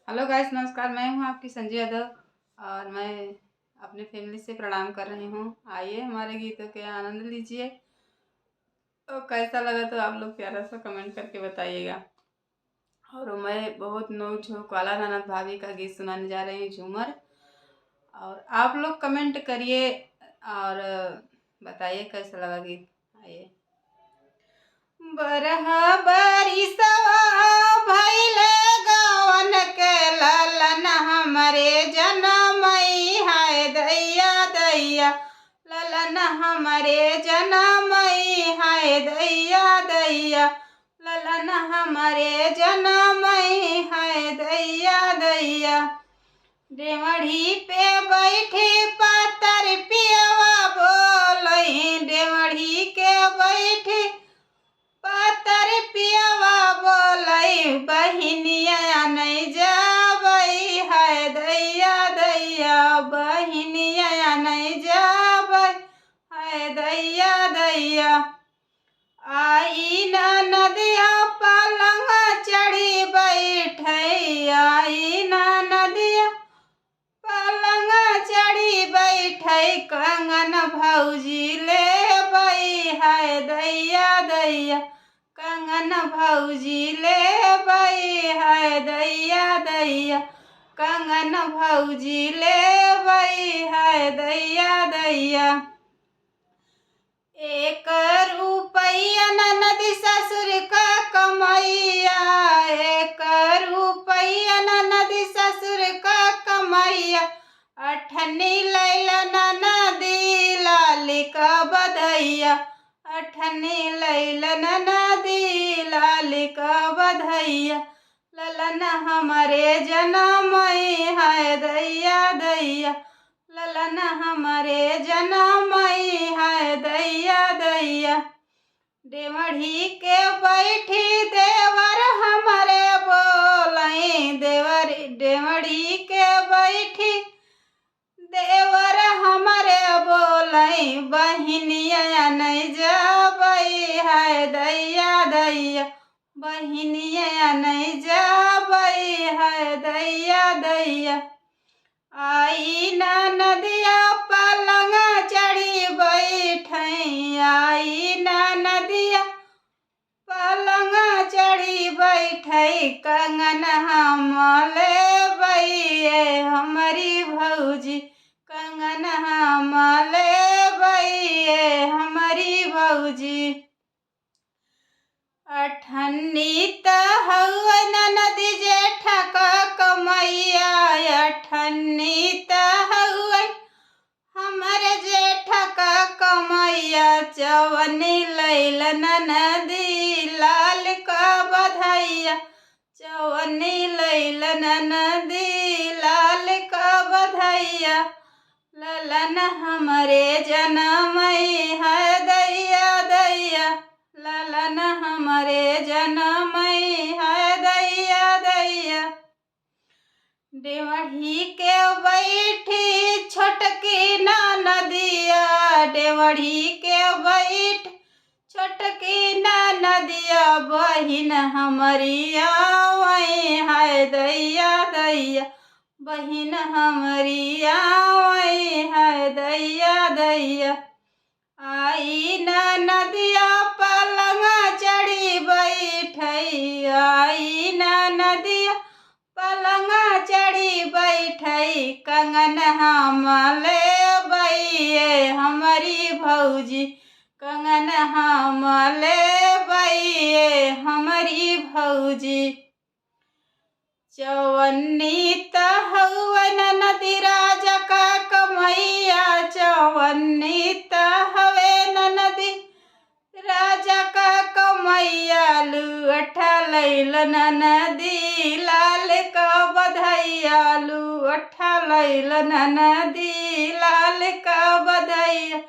Hello guys, नमस्कार। मैं हूं आपकी संजय यादव और मैं अपने फैमिली से प्रणाम कर रही हूं। आइए हमारे गीतों के आनंद लीजिए। तो कैसा लगा तो आप लोग प्यारा सा कमेंट करके बताइएगा। और मैं बहुत नोक झोंक वाला ननद भाभी का गीत सुनाने जा रही हूँ, झूमर। और आप लोग कमेंट करिए और बताइए कैसा लगा गीत। आइए। बरहा बरिसवा भइले गवन के ललन हमरे जनमई हाय दैया दैया। ललन हमरे जनमई हाय दैया दैया। ललन हमरे जनमई हाय दैया दैया। डेमढ़ी पे बैठी पातर पियवा बोलई, डेमढ़ी के बैठी पातर पियवा बोलई, बहिनिया नहीं जाबई हाय दैया दैया। बहिनिया नहीं जाबई हाय दैया दैया। आई न नदिया पलंग चढ़ी बैठई, आई न नदिया पलंग चढ़ी बैठई, कंगन भौजी ले बई हाय दैया दैया। कंगन भौजी ले बई हाय दैया दैया। कंगन भौजी ले बई हाय दैया दैया। एक रुपैया ननदी ससुर का कमैया, एक रुपैया ननदी ससुर का कमैया। अठनी लैला ननदी लाली का बधैया, अठनी लैला ननदी लाली का बधैया। ललन हमरे जनमई हाय दैया दैया। ललन हमरे जनमई हाय दैया दैया। डेमढ़ी के बैठी देवर हमरे बोलई, देवर डेमढ़ी के बैठी देवर हमरे बोलई, बहिनिया नहीं जाबई हाय दैया दैया। बहिनिया नहीं जाबई हाय दैया दैया। आई न नदिया पलंग चढ़ी बैठई, आई न नदिया पलंग चढ़ी बैठई, कंगन हम लेबई हमारी भौजी। कंगन हम लेबई हमारी भौजी। अठन्नी त हउए ननदी जेठ का कमैया, अठन्नी त हउए हमरे जेठ का कमैया। चवनी लैल ननदी लाल का बधैया, चवनी लैल ननदी लाल का बधैया। ललन हमरे जनमई हाय दैया दैया। ललन हमरे जनमई हाय दैया दैया। डेमढ़ी के बैठी छोटकी नदिया, डेमढ़ी के बैठ छोटकी नदिया। बहिन हमारी आवई हाय दैया दैया। बहिन हमारी आवई हाय दैया दैया। आई न नदिया पलंग चढ़ी बैठई, आई न नदिया पलंग चढ़ी बैठई, कंगन हम लेबई हमारी भौजी। कंगन हम लेबई हमारी भौजी। चवन्नी त हउए ननदी राजा का कमैया, चवन्नी त हवे ननदी राजा का कमैया। लूठ लैल ननदी लाल का बधैया, लूठ लैल ननदी लाल का बधैया।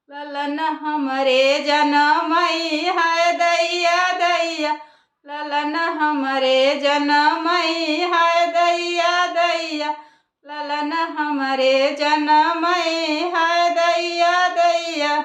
ललन हमरे जनमई हाय दैया दैया। ललन हमरे जनमई हाय दैया दैया। ललन हमरे जनमई हाय दैया दैया।